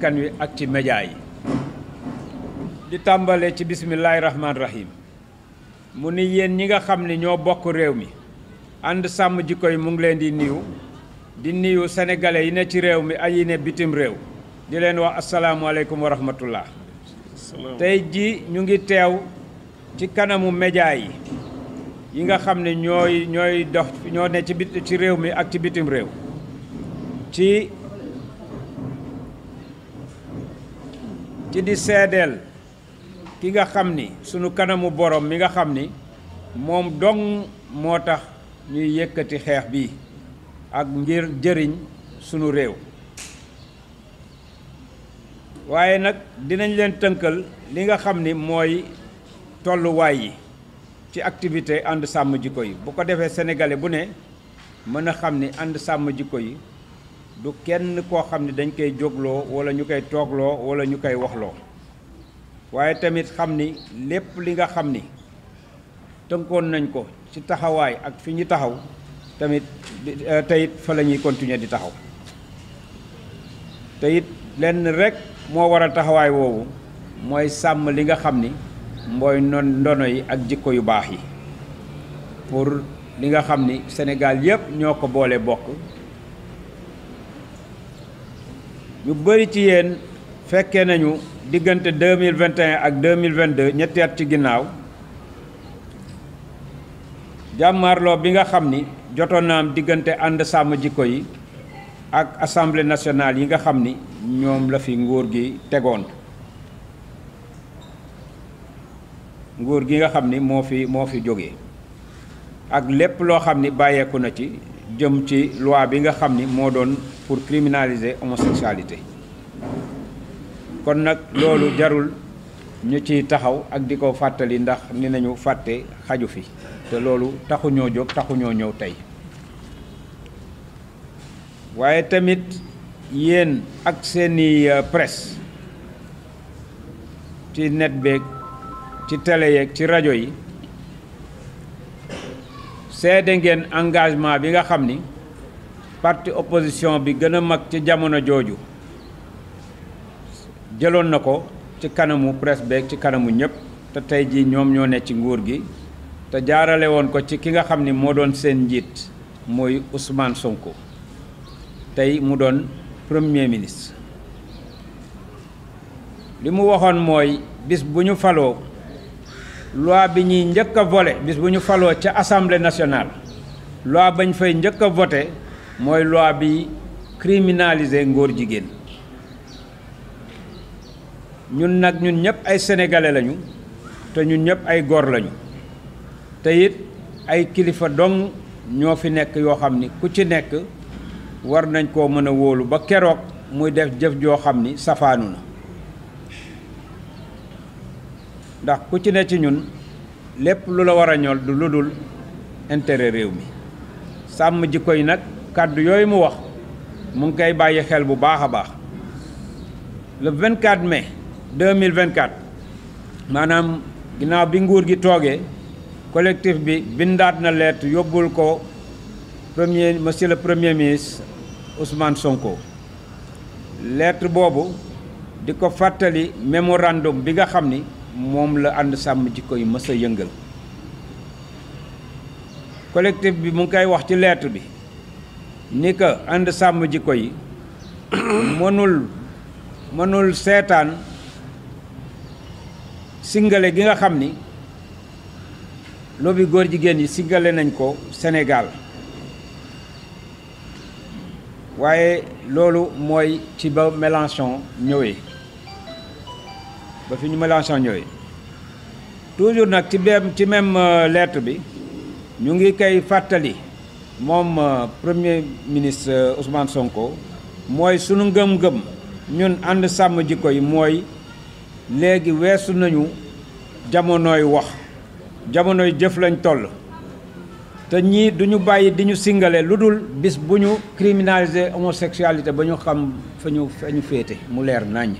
askan wi ak ci média yi di tàmbale ci bismillaahi rahmaani rahim mu ni yéen ñi nga xam ne ñoo bokk réew mi ànd sàmm jikko yi mu ngi leen di nuyu sénégalais yi ne ci réew mi ak yi ne bitim réew di leen wax asalaamualeykum wa rahmatullah tey ji ñu ngi teew ci kanamu média yi nga xam ne ñooy dox ñoo ne ci réew mi ak ci bitim réew ci di seedeel ki nga xam ni sunu kanamu borom mi nga xam ni moom dong moo tax ñuy yëkkati xeex bi ak ngir jëriñ sunu réew waaye nag dinañ leen tënkal li nga xam ni mooy tolluwaay yi ci activité ànd sàmm jikko yi bu ko defee sénégalais bu ne mën a xam ni ànd sàmm jikko yi du kenn koo xam ni dañ koy jógloo wala ñu koy toogloo wala ñu koy waxloo waaye tamit xam ni lépp li nga xam ni tënkoon nañ ko ci taxawaay ak fi ñu taxaw tamit teyit fa la ñuy continuer di taxaw teyit lenn rek moo war a taxawaay woowu mooy sàmm li nga xam ni mooy ndono yi ak jikko yu baax yi pour li nga xam ni Sénégal yépp ñoo ko boole bokk ñu bëri ci yéen fekkee nañu diggante 2021 ak 2022 ñetti at ci ginnaaw jàmmaarloo bi nga xam ni jotoon na am diggante ànd sàmm jikko yi ak assemblée nationale yi nga xam ni ñoom la fi nguur gi tegoon nguur gi nga xam ni moo fi jógee ak lépp loo xam ni bàyyeeku na ci jëm ci loi bi nga xam ni moo doon pour criminaliser homosexualité kon nag loolu jarul ñu ci taxaw ak di ko fàttali ndax ni nañu fàtte xaju fi te loolu taxuñoo jóg taxuñoo ñëw tey waaye tamit yéen ak seeni presse ci net beeg ci télé yeeg ci rajo yi seede ngeen engagement bi nga xam ni parti opposition bi gën a mag ci jamono jooju jëloon na ko ci kanamu presse beeg ci kanamu ñëpp te tey jii ñoom ñoo ne ci nguur gi te jaarale woon ko ci ki nga xam ni moo doon seen njiit mooy Ousmane Sonko tey mu doon premier ministre li mu waxoon mooy bis bu ñu faloo loi bi ñuy njëkk a voté bis bu ñu faloo ca assemblée nationale loi bañ fay njëkk a voté mooy loi bi criminaliser ngóor jigéen ñun nag ñun ñëpp ay sénégalais lañu te ñun ñëpp ay góor lañu te it ay kilifa dong ñoo fi nekk yoo xam ni ku ci nekk war nañ koo mën a wóolu ba keroog muy def jëf joo xam ni safaanu na ndax ku ci ne ci ñun lépp lu la war a ñol du lu dul intérêt réew mi sàmm jikko yi nag kàddu yooyu mu wax mu ngi koy bàyyi xel bu baax a baax le 24 mai 2024 maanaam ginnaaw bi nguur gi toogee collectif bi bindaat na lettre yóbbul ko monsieur le premier ministre Ousmane Sonko lettre boobu di ko fàttali mémorandum bi nga xam ni moom la ànd sàmm jikko yi mës a yëngal collectif bi mu ngi koy wax ci lettre bi ni que ànd sàmm jikko yi mënul seetaan singale gi nga xam ni lobby góor jigéen yi singale nañ ko Sénégal waaye loolu mooy ci ba Mélenchon ñëwee ba fi ñu Mélenchon ñëwee toujours nag ci même lettre bi ñu ngi koy fàttali moom premier ministre Ousmane Sonko mooy sunu ngëm-ngëm ñun ànd sàmm jikko yi mooy léegi weesu nañu jamonooy wax jamonoy jëf lañ toll te ñii duñu bàyyi di ñu singale lu dul bis bu ñu criminaliser homosexualité ba ñu xam fa ñu féete mu leer naññ.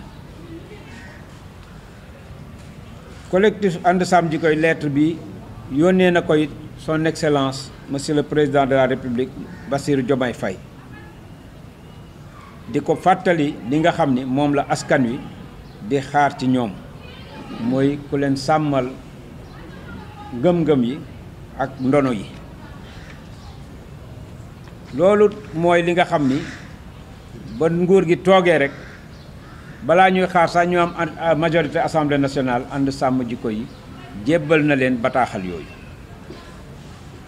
collectif ànd sàmm jikko yi lettre bi yónnee na ko it son excellence monsieur le président de la république Bassirou Diomaye Faye di ko fàttali li nga xam ni moom la askan wi di xaar ci ñoom mooy ku leen sàmmal ngëm-ngëm yi ak ndono yi. loolu mooy li nga xam ni ba nguur gi toogee rek balaa ñuy xaar sax ñu am majorité assemblée nationale ànd sàmm jikko yi jébbal na leen bataaxal yooyu.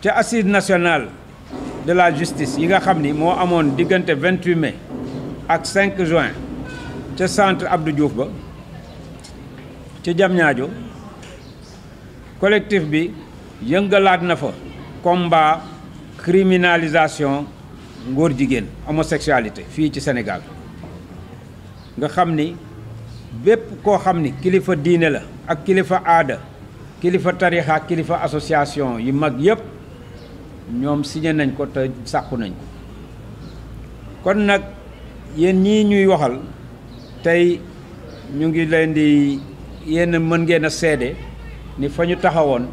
ca assise nationale de la justice yi nga xam ni moo amoon diggante 28 mai ak 5 juin ca centre Abdou Diouf ba ca Diamniadio collectif bi yëngalaat na fa combat criminalisation ngóor jigéen homosexualité fii ci Sénégal nga xam ni bépp koo xam ni kilifa diine la ak kilifa aada kilifa tarixa kilifa association yi mag yépp ñoom signé nañ ko te sàkku nañ ko. kon nag yéen ñii ñuy waxal tey ñu ngi leen di yéen mën ngeen a seede ni fa ñu taxawoon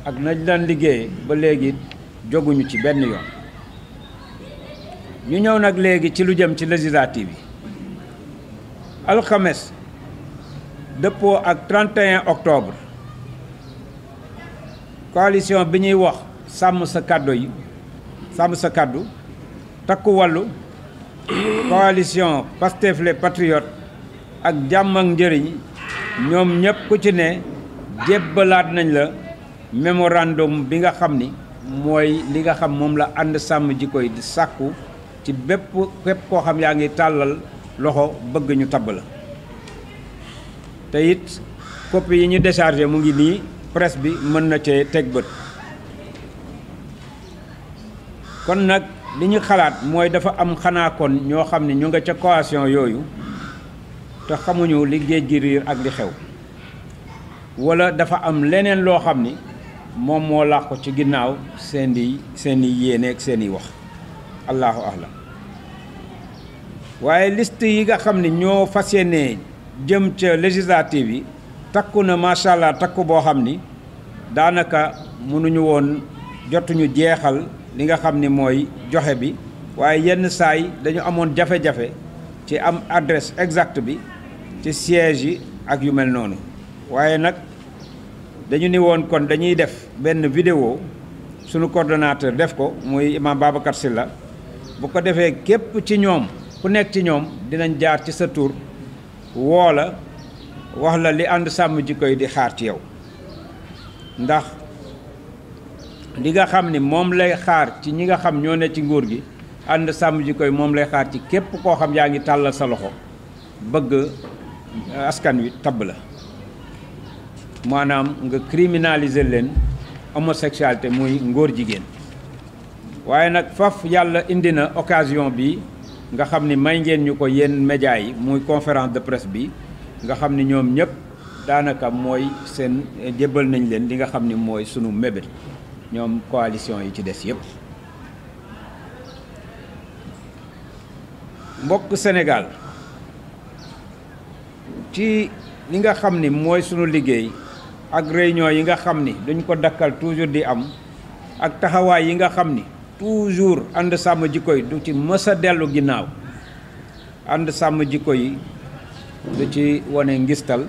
ak nañ daan liggéeye ba léegi joguñu ci benn yoon. ñu ñëw nag léegi ci lu jëm ci législative yi alxames dëppoo ak 31 octobre coalition bi ñuy wax sàmm sa kàddu takku wàllu coalition Pastef les patriotes ak jàmm ak njëriñ ñoom ñëpp ku ci ne jébbalaat nañ la mémorandum bi nga xam ni mooy li nga xam moom la ànd sàmm jikko yi di sàkku ci bépp koo xam yaa ngi tàllal loxo bëgg ñu tabb la. te it copie yi ñu déchargé mu ngi nii presse bi mën na cee teg bët. kon nag li ñu xalaat mooy dafa am xanaa kon ñoo xam ne ñu nga ca coalition yooyu te xamuñu li géej gi riir ak li xew wala dafa am leneen loo xam ni moom moo làqu ci ginnaaw seeni yéene ak seeni wax allahu ahlam. waaye liste yi nga xam ne ñoo fas yéene jëm ca législative yi takku na macha allah takku boo xam ni daanaka mënuñu woon jotuñu jeexal li nga xam ni mooy joxe bi waaye yenn saay dañu amoon jafe-jafe ci am adresse exacte bi ci siège yi ak yu mel noonu. waaye nag dañu ni woon kon dañuy def benn vidéo sunu coordonnateur def ko muy imam Babacar Sylla bu ko defee képp ci ñoom ku nekk ci ñoom dinañ jaar ci sa tur woo la wax la li ànd sàmm jikko yi di xaar ci yow. ndax li nga xam ni moom lay xaar ci ñi nga xam ñoo ne ci nguur gi ànd sàmm jikko yi moom lay xaar ci képp koo xam yaa ngi tàllal sa loxo bëgg askan wi tabb la maanaam nga criminaliser leen homosexualité muy ngóor jigéen. waaye nag faf yàlla indi na occasion bi nga xam ni may ngeen ñu ko yéen médias yi muy conférence de presse bi nga xam ni ñoom ñëpp daanaka mooy seen jébbal nañ leen li nga xam ni mooy sunu mébét ñoom coalition yi ci des yëpp. mbokk Sénégal ci li nga xam ni mooy sunu liggéey ak réunion yi nga xam ni duñ ko dakkal toujours di am ak taxawaay yi nga xam ni toujours ànd sàmm jikko yi du ci mës a dellu ginnaaw. ànd sàmm jikko yi du ci wane ngistal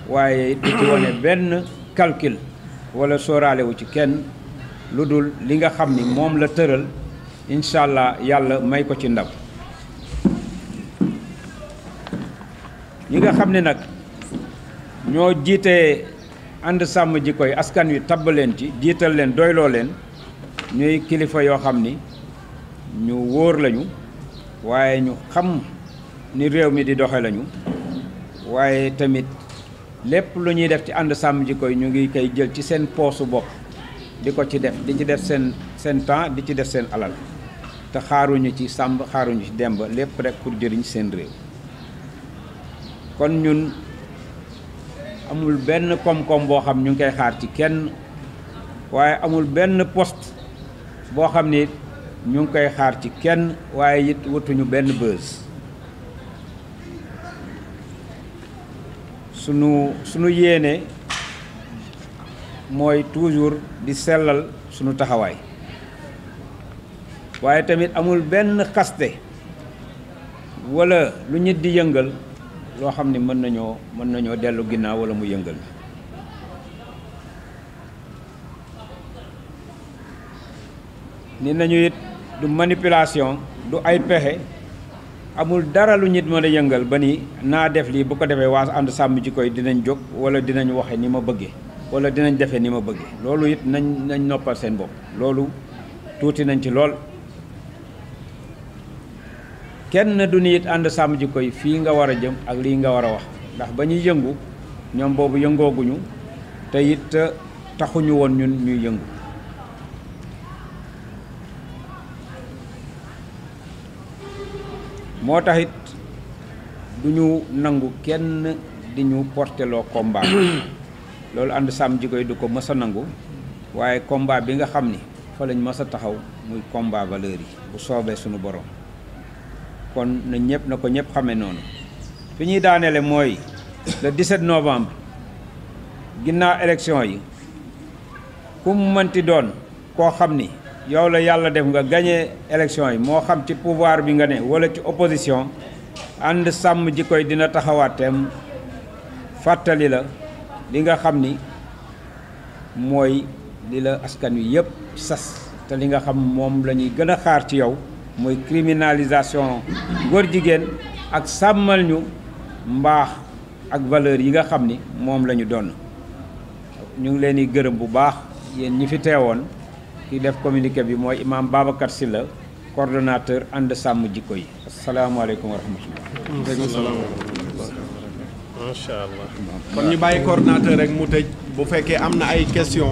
waaye du ci wane benn calcul wala sóoraale wu ci kenn lu dul li nga xam ni moom la tëral incha allah yàlla may ko ci ndam. ñi nga xam ne nag ñoo jiite ànd sàmm jikko yi askan wi tabb leen ci jiital leen doyloo leen ñuy kilifa yoo xam ni ñu wóor lañu waaye ñu xam ni réew mi di doxe lañu waaye tamit lépp lu ñuy def ci ànd sàmm jikko yi ñu ngi koy jël ci seen poosu bopp di ko ci def di ci def seen temps di ci def seen alal te xaaruñu ci sàmb xaaruñu ci demb lépp rek pour jëriñ seen réew. kon ñun amul benn koom-koom boo xam ñu ngi koy xaar ci kenn waaye amul benn poste boo xam ni ñu ngi koy xaar ci kenn waaye it wutuñu benn bës. sunu yéene mooy toujours di sellal sunu taxawaay waaye tamit amul benn xaste wala lu nit di yëngal loo xam ni mën nañoo dellu ginnaaw wala mu yëngal. ni nañu it du manipulation du ay pexe amul dara lu nit mën a yëngal ba ni naa def lii bu ko defee waa ànd sàmm jikko yi dinañ jóg wala dinañ waxe ni ma bëggee wala dinañ defee ni ma bëggee loolu it nañ noppal seen bopp loolu tuuti nañ ci lool. kenn du ni it ànd sàmm jikko yi fii nga war a jëm ak lii nga war a wax ndax ba ñuy yëngu ñoom boobu yëngooguñu te it taxuñu woon ñun ñuy yëngu. moo tax it du ñu nangu kenn di ñu porteloo combat loolu ànd sàmm jikko yi du ko mës a nangu waaye combat bi nga xam ni fa lañ mës a taxaw muy combat valeur yi bu soobee suñu borom. kon na ko ñëpp xamee noonu fi ñuy daaneele mooy le 17 novembre ginnaaw élection yi ku mu mënti doon koo xam ni yow la yàlla def nga gagné élection yi moo xam ci pouvoir bi nga ne wala ci opposition ànd sàmm jikko yi dina taxawaateem fàttali la li nga xam ni mooy li la askan wi yëpp sas te li nga xam moom la ñuy gën a xaar ci yow mooy criminalisation góor jigéen ak sàmmal ñu mbaax ak valeur yi nga xam ni moom la ñu doon. ñu ngi leen di gërëm bu baax yéen ñi fi teewoon ki def communiqué bi mooy imam Babacar Sylla coordonnateur ànd sàmm jikko yi. asalaamaaleykum wa rahmatullah. macha allah kon ñu bàyyi coordonnateur rek mu tëj bu fekkee am na ay question